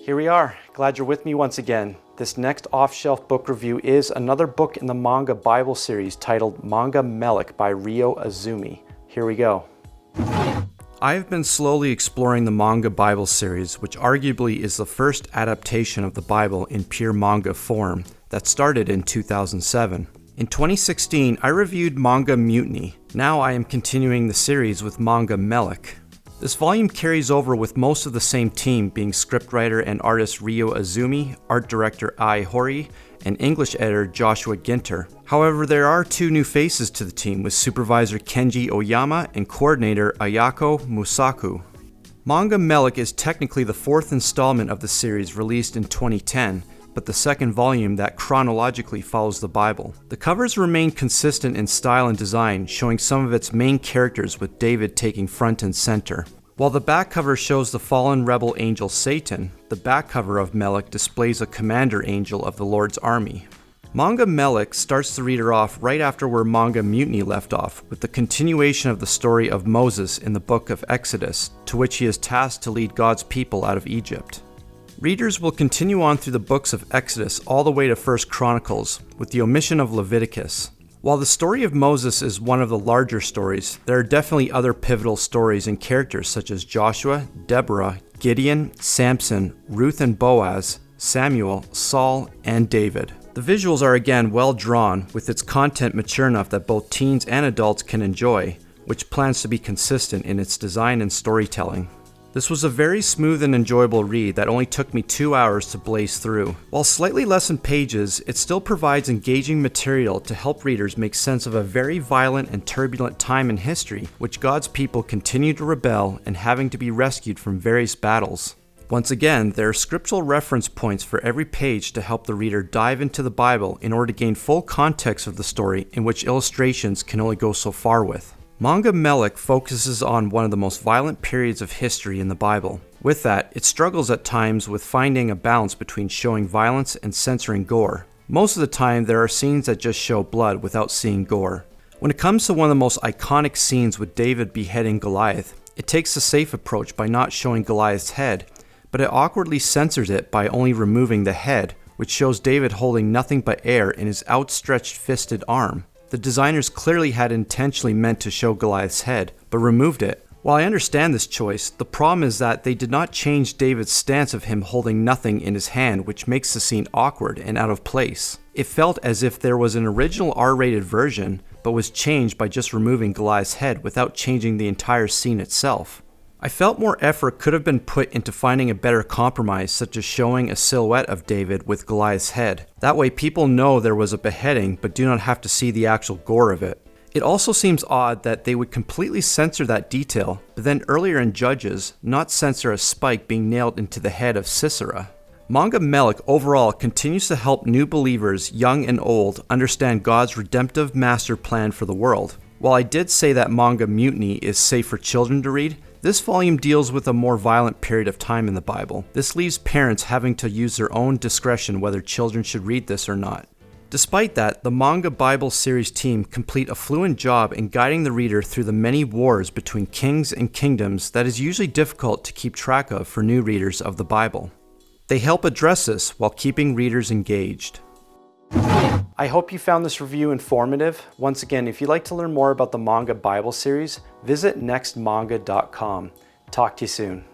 Here we are. Glad you're with me once again. This next off-shelf book review is another book in the manga Bible series titled Manga Melech by Ryo Azumi. Here we go. I have been slowly exploring the manga Bible series, which arguably is the first adaptation of the Bible in pure manga form that started in 2007. In 2016, I reviewed Manga Mutiny. Now I am continuing the series with Manga Melech. This volume carries over with most of the same team, being scriptwriter and artist Ryo Azumi, art director Ai Hori, and English editor Joshua Ginter. However, there are two new faces to the team, with supervisor Kenji Oyama and coordinator Ayako Musaku. Manga Melech is technically the fourth installment of the series, released in 2010, but the second volume that chronologically follows the Bible. The covers remain consistent in style and design, showing some of its main characters with David taking front and center. While the back cover shows the fallen rebel angel Satan, the back cover of Melech displays a commander angel of the Lord's army. Manga Melech starts the reader off right after where Manga Mutiny left off, with the continuation of the story of Moses in the book of Exodus, to which he is tasked to lead God's people out of Egypt. Readers will continue on through the books of Exodus all the way to 1 Chronicles, with the omission of Leviticus. While the story of Moses is one of the larger stories, there are definitely other pivotal stories and characters such as Joshua, Deborah, Gideon, Samson, Ruth and Boaz, Samuel, Saul, and David. The visuals are again well drawn, with its content mature enough that both teens and adults can enjoy, which plans to be consistent in its design and storytelling. This was a very smooth and enjoyable read that only took me 2 hours to blaze through. While slightly less in pages, it still provides engaging material to help readers make sense of a very violent and turbulent time in history, which God's people continue to rebel and having to be rescued from various battles. Once again, there are scriptural reference points for every page to help the reader dive into the Bible in order to gain full context of the story, in which illustrations can only go so far with. Manga Melech focuses on one of the most violent periods of history in the Bible. With that, it struggles at times with finding a balance between showing violence and censoring gore. Most of the time, there are scenes that just show blood without seeing gore. When it comes to one of the most iconic scenes with David beheading Goliath, it takes the safe approach by not showing Goliath's head, but it awkwardly censors it by only removing the head, which shows David holding nothing but air in his outstretched fisted arm. The designers clearly had intentionally meant to show Goliath's head, but removed it. While I understand this choice, the problem is that they did not change David's stance of him holding nothing in his hand, which makes the scene awkward and out of place. It felt as if there was an original R-rated version, but was changed by just removing Goliath's head without changing the entire scene itself. I felt more effort could have been put into finding a better compromise, such as showing a silhouette of David with Goliath's head. That way people know there was a beheading but do not have to see the actual gore of it. It also seems odd that they would completely censor that detail, but then earlier in Judges, not censor a spike being nailed into the head of Sisera. Manga Melech overall continues to help new believers, young and old, understand God's redemptive master plan for the world. While I did say that Manga Mutiny is safe for children to read, this volume deals with a more violent period of time in the Bible. This leaves parents having to use their own discretion whether children should read this or not. Despite that, the Manga Bible series team complete a fluent job in guiding the reader through the many wars between kings and kingdoms that is usually difficult to keep track of for new readers of the Bible. They help address this while keeping readers engaged. I hope you found this review informative. Once again, if you'd like to learn more about the Manga Bible series, visit nextmanga.com. Talk to you soon.